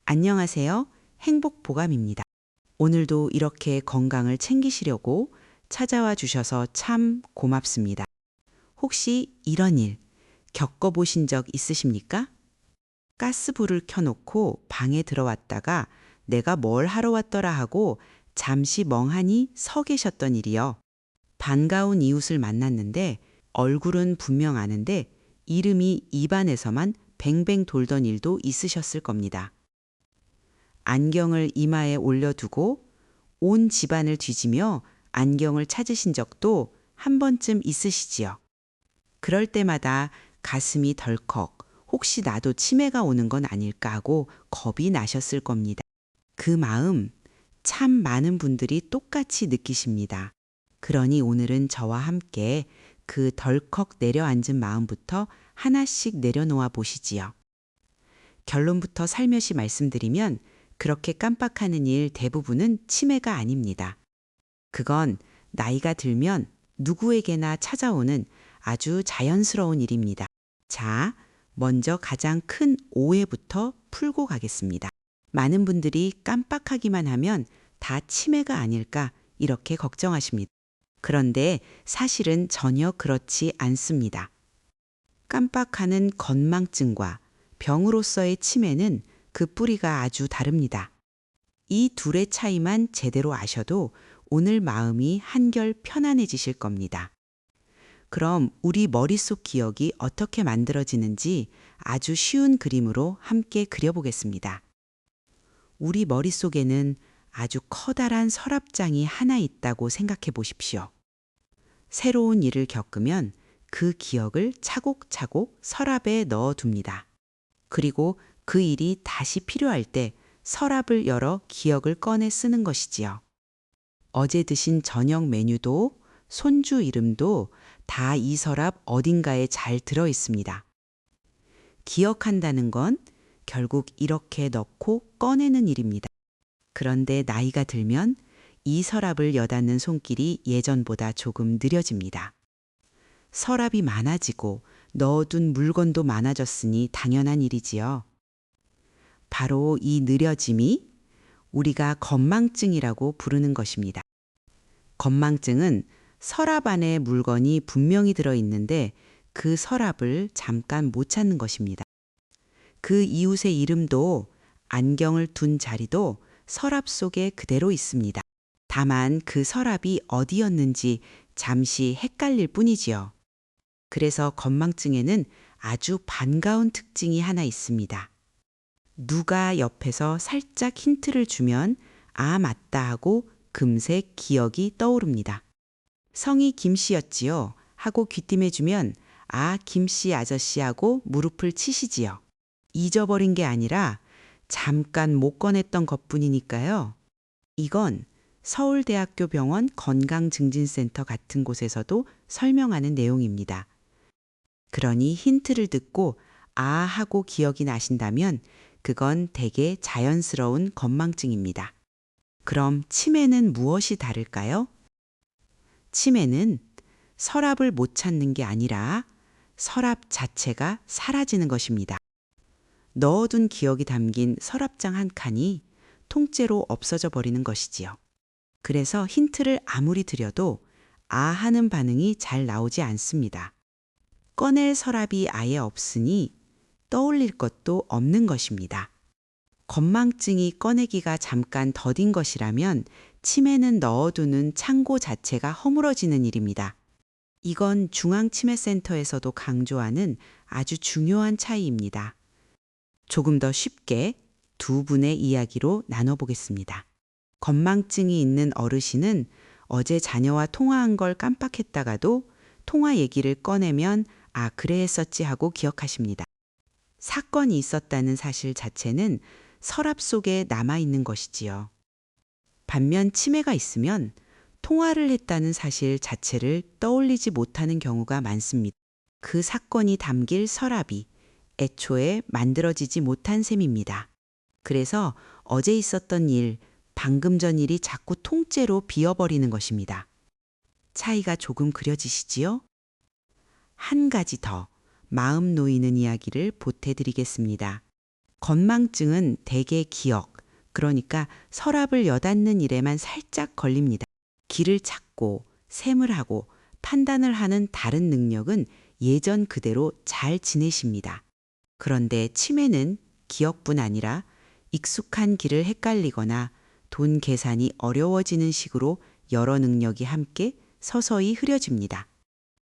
안녕하세요. 행복보감입니다. 오늘도 이렇게 건강을 챙기시려고 찾아와 주셔서 참 고맙습니다. 혹시 이런 일 겪어보신 적 있으십니까? 가스불을 켜놓고 방에 들어왔다가 내가 뭘 하러 왔더라 하고 잠시 멍하니 서 계셨던 일이요. 반가운 이웃을 만났는데 얼굴은 분명 아는데 이름이 입안에서만 뱅뱅 돌던 일도 있으셨을 겁니다. 안경을 이마에 올려두고 온 집안을 뒤지며 안경을 찾으신 적도 한 번쯤 있으시지요. 그럴 때마다 가슴이 덜컥 혹시 나도 치매가 오는 건 아닐까 하고 겁이 나셨을 겁니다. 그 마음 참 많은 분들이 똑같이 느끼십니다. 그러니 오늘은 저와 함께 그 덜컥 내려앉은 마음부터 하나씩 내려놓아 보시지요. 결론부터 살며시 말씀드리면 그렇게 깜빡하는 일 대부분은 치매가 아닙니다. 그건 나이가 들면 누구에게나 찾아오는 아주 자연스러운 일입니다. 자, 먼저 가장 큰 오해부터 풀고 가겠습니다. 많은 분들이 깜빡하기만 하면 다 치매가 아닐까 이렇게 걱정하십니다. 그런데 사실은 전혀 그렇지 않습니다. 깜빡하는 건망증과 병으로서의 치매는 그 뿌리가 아주 다릅니다. 이 둘의 차이만 제대로 아셔도 오늘 마음이 한결 편안해지실 겁니다. 그럼 우리 머릿속 기억이 어떻게 만들어지는지 아주 쉬운 그림으로 함께 그려보겠습니다. 우리 머릿속에는 아주 커다란 서랍장이 하나 있다고 생각해 보십시오. 새로운 일을 겪으면 그 기억을 차곡차곡 서랍에 넣어둡니다. 그리고 그 일이 다시 필요할 때 서랍을 열어 기억을 꺼내 쓰는 것이지요. 어제 드신 저녁 메뉴도 손주 이름도 다 이 서랍 어딘가에 잘 들어 있습니다. 기억한다는 건 결국 이렇게 넣고 꺼내는 일입니다. 그런데 나이가 들면 이 서랍을 여닫는 손길이 예전보다 조금 느려집니다. 서랍이 많아지고 넣어둔 물건도 많아졌으니 당연한 일이지요. 바로 이 느려짐이 우리가 건망증이라고 부르는 것입니다. 건망증은 서랍 안에 물건이 분명히 들어있는데 그 서랍을 잠깐 못 찾는 것입니다. 그 이웃의 이름도 안경을 둔 자리도 서랍 속에 그대로 있습니다. 다만 그 서랍이 어디였는지 잠시 헷갈릴 뿐이지요. 그래서 건망증에는 아주 반가운 특징이 하나 있습니다. 누가 옆에서 살짝 힌트를 주면 아 맞다 하고 금세 기억이 떠오릅니다. 성이 김씨였지요 하고 귀띔해주면 아 김씨 아저씨 하고 무릎을 치시지요. 잊어버린 게 아니라 잠깐 못 꺼냈던 것뿐이니까요. 이건 서울대학교 병원 건강증진센터 같은 곳에서도 설명하는 내용입니다. 그러니 힌트를 듣고 아 하고 기억이 나신다면 그건 대개 자연스러운 건망증입니다. 그럼 치매는 무엇이 다를까요? 치매는 서랍을 못 찾는 게 아니라 서랍 자체가 사라지는 것입니다. 넣어둔 기억이 담긴 서랍장 한 칸이 통째로 없어져 버리는 것이지요. 그래서 힌트를 아무리 드려도 아 하는 반응이 잘 나오지 않습니다. 꺼낼 서랍이 아예 없으니 떠올릴 것도 없는 것입니다. 건망증이 꺼내기가 잠깐 더딘 것이라면 치매는 넣어두는 창고 자체가 허물어지는 일입니다. 이건 중앙치매센터에서도 강조하는 아주 중요한 차이입니다. 조금 더 쉽게 두 분의 이야기로 나눠보겠습니다. 건망증이 있는 어르신은 어제 자녀와 통화한 걸 깜빡했다가도 통화 얘기를 꺼내면 아, 그래 했었지 하고 기억하십니다. 사건이 있었다는 사실 자체는 서랍 속에 남아있는 것이지요. 반면 치매가 있으면 통화를 했다는 사실 자체를 떠올리지 못하는 경우가 많습니다. 그 사건이 담길 서랍이 애초에 만들어지지 못한 셈입니다. 그래서 어제 있었던 일, 방금 전 일이 자꾸 통째로 비어버리는 것입니다. 차이가 조금 그려지시지요? 한 가지 더 마음 놓이는 이야기를 보태드리겠습니다. 건망증은 대개 기억, 그러니까 서랍을 여닫는 일에만 살짝 걸립니다. 길을 찾고 셈을 하고 판단을 하는 다른 능력은 예전 그대로 잘 지내십니다. 그런데 치매는 기억뿐 아니라 익숙한 길을 헷갈리거나 돈 계산이 어려워지는 식으로 여러 능력이 함께 서서히 흐려집니다.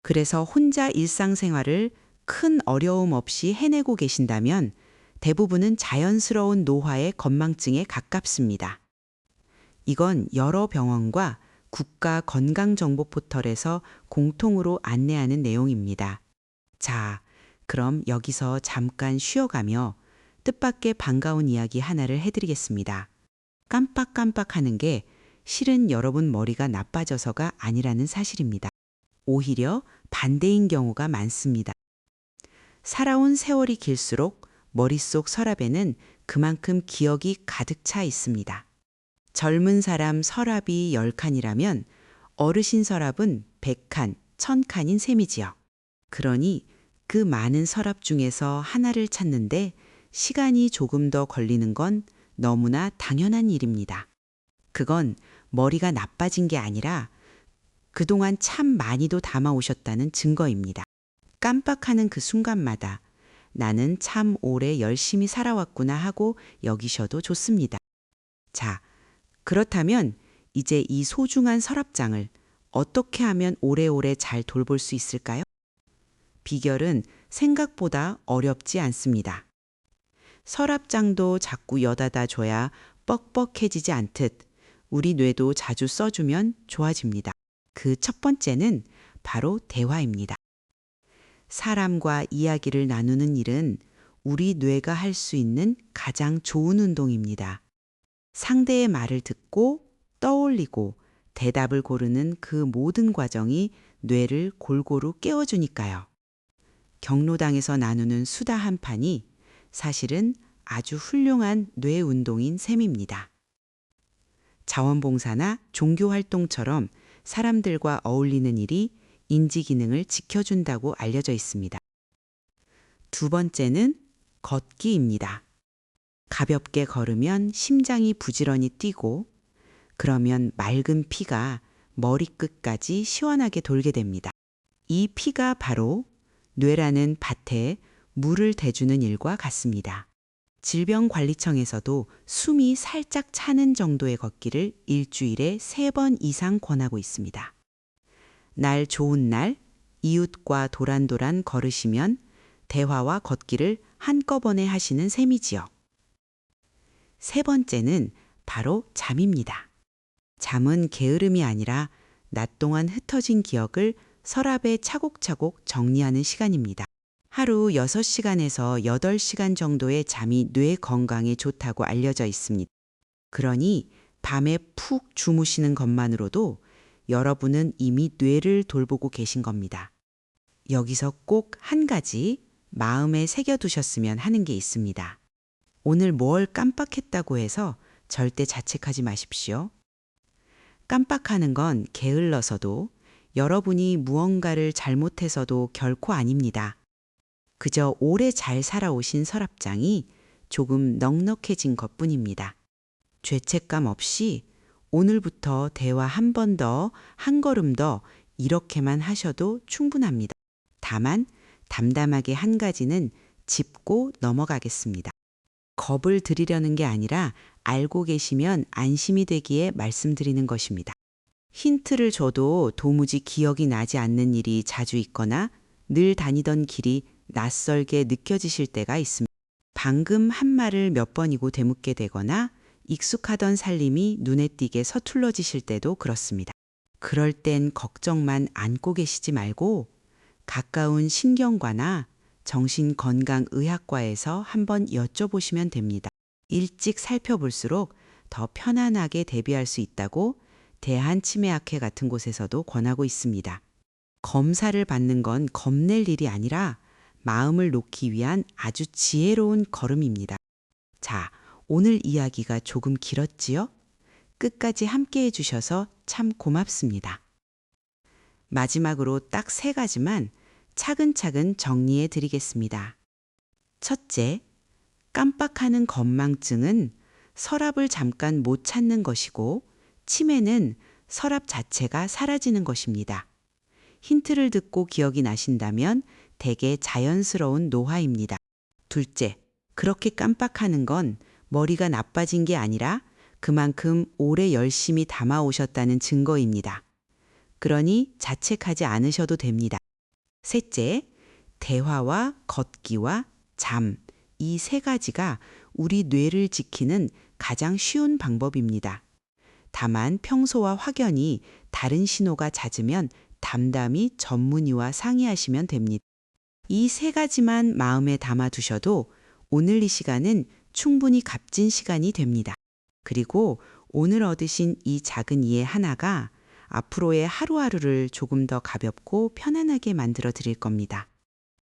그래서 혼자 일상생활을 큰 어려움 없이 해내고 계신다면 대부분은 자연스러운 노화의 건망증에 가깝습니다. 이건 여러 병원과 국가 건강정보 포털에서 공통으로 안내하는 내용입니다. 자, 그럼 여기서 잠깐 쉬어가며 뜻밖의 반가운 이야기 하나를 해드리겠습니다. 깜빡깜빡하는 게 실은 여러분 머리가 나빠져서가 아니라는 사실입니다. 오히려 반대인 경우가 많습니다. 살아온 세월이 길수록 머릿속 서랍에는 그만큼 기억이 가득 차 있습니다. 젊은 사람 서랍이 10칸이라면 어르신 서랍은 100칸, 1000칸인 셈이지요. 그러니 그 많은 서랍 중에서 하나를 찾는데 시간이 조금 더 걸리는 건 너무나 당연한 일입니다. 그건 머리가 나빠진 게 아니라 그동안 참 많이도 담아오셨다는 증거입니다. 깜빡하는 그 순간마다 나는 참 오래 열심히 살아왔구나 하고 여기셔도 좋습니다. 자, 그렇다면 이제 이 소중한 서랍장을 어떻게 하면 오래오래 잘 돌볼 수 있을까요? 비결은 생각보다 어렵지 않습니다. 서랍장도 자꾸 여닫아 줘야 뻑뻑해지지 않듯 우리 뇌도 자주 써주면 좋아집니다. 그 첫 번째는 바로 대화입니다. 사람과 이야기를 나누는 일은 우리 뇌가 할 수 있는 가장 좋은 운동입니다. 상대의 말을 듣고 떠올리고 대답을 고르는 그 모든 과정이 뇌를 골고루 깨워주니까요. 경로당에서 나누는 수다 한 판이 사실은 아주 훌륭한 뇌 운동인 셈입니다. 자원봉사나 종교활동처럼 사람들과 어울리는 일이 인지 기능을 지켜준다고 알려져 있습니다. 두 번째는 걷기입니다. 가볍게 걸으면 심장이 부지런히 뛰고 그러면 맑은 피가 머리끝까지 시원하게 돌게 됩니다. 이 피가 바로 뇌라는 밭에 물을 대주는 일과 같습니다. 질병관리청에서도 숨이 살짝 차는 정도의 걷기를 일주일에 3번 이상 권하고 있습니다. 날 좋은 날 이웃과 도란도란 걸으시면 대화와 걷기를 한꺼번에 하시는 셈이지요. 세 번째는 바로 잠입니다. 잠은 게으름이 아니라 낮 동안 흩어진 기억을 서랍에 차곡차곡 정리하는 시간입니다. 하루 6시간에서 8시간 정도의 잠이 뇌 건강에 좋다고 알려져 있습니다. 그러니 밤에 푹 주무시는 것만으로도 여러분은 이미 뇌를 돌보고 계신 겁니다. 여기서 꼭 한 가지 마음에 새겨두셨으면 하는 게 있습니다. 오늘 뭘 깜빡했다고 해서 절대 자책하지 마십시오. 깜빡하는 건 게을러서도 여러분이 무언가를 잘못해서도 결코 아닙니다. 그저 오래 잘 살아오신 서랍장이 조금 넉넉해진 것뿐입니다. 죄책감 없이 오늘부터 대화 한 번 더, 한 걸음 더 이렇게만 하셔도 충분합니다. 다만 담담하게 한 가지는 짚고 넘어가겠습니다. 겁을 드리려는 게 아니라 알고 계시면 안심이 되기에 말씀드리는 것입니다. 힌트를 줘도 도무지 기억이 나지 않는 일이 자주 있거나 늘 다니던 길이 낯설게 느껴지실 때가 있습니다. 방금 한 말을 몇 번이고 되묻게 되거나 익숙하던 살림이 눈에 띄게 서툴러지실 때도 그렇습니다. 그럴 땐 걱정만 안고 계시지 말고 가까운 신경과나 정신건강의학과에서 한번 여쭤보시면 됩니다. 일찍 살펴볼수록 더 편안하게 대비할 수 있다고 대한치매학회 같은 곳에서도 권하고 있습니다. 검사를 받는 건 겁낼 일이 아니라 마음을 놓기 위한 아주 지혜로운 걸음입니다. 자, 오늘 이야기가 조금 길었지요? 끝까지 함께 해주셔서 참 고맙습니다. 마지막으로 딱 3가지만 차근차근 정리해 드리겠습니다. 첫째, 깜빡하는 건망증은 서랍을 잠깐 못 찾는 것이고, 치매는 서랍 자체가 사라지는 것입니다. 힌트를 듣고 기억이 나신다면 대개 자연스러운 노화입니다. 둘째, 그렇게 깜빡하는 건 머리가 나빠진 게 아니라 그만큼 오래 열심히 담아오셨다는 증거입니다. 그러니 자책하지 않으셔도 됩니다. 셋째, 대화와 걷기와 잠, 이 세 가지가 우리 뇌를 지키는 가장 쉬운 방법입니다. 다만 평소와 확연히 다른 신호가 잦으면 담담히 전문의와 상의하시면 됩니다. 이 세 가지만 마음에 담아두셔도 오늘 이 시간은 충분히 값진 시간이 됩니다. 그리고 오늘 얻으신 이 작은 이해 하나가 앞으로의 하루하루를 조금 더 가볍고 편안하게 만들어 드릴 겁니다.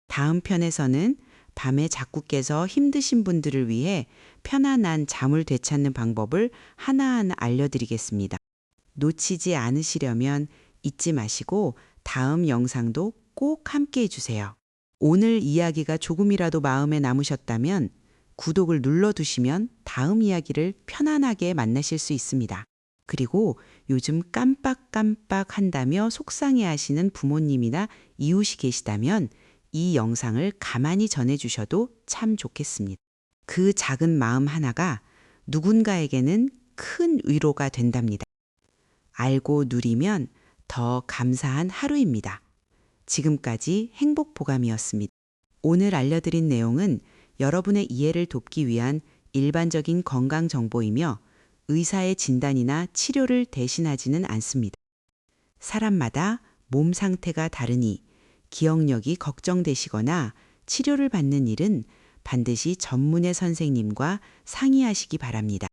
다음 편에서는 밤에 자꾸 깨서 힘드신 분들을 위해 편안한 잠을 되찾는 방법을 하나하나 알려드리겠습니다. 놓치지 않으시려면 잊지 마시고 다음 영상도 꼭 함께 해주세요. 오늘 이야기가 조금이라도 마음에 남으셨다면 구독을 눌러두시면 다음 이야기를 편안하게 만나실 수 있습니다. 그리고 요즘 깜빡깜빡 한다며 속상해 하시는 부모님이나 이웃이 계시다면 이 영상을 가만히 전해주셔도 참 좋겠습니다. 그 작은 마음 하나가 누군가에게는 큰 위로가 된답니다. 알고 누리면 더 감사한 하루입니다. 지금까지 행복보감이었습니다. 오늘 알려드린 내용은 여러분의 이해를 돕기 위한 일반적인 건강 정보이며 의사의 진단이나 치료를 대신하지는 않습니다. 사람마다 몸 상태가 다르니 기억력이 걱정되시거나 치료를 받는 일은 반드시 전문의 선생님과 상의하시기 바랍니다.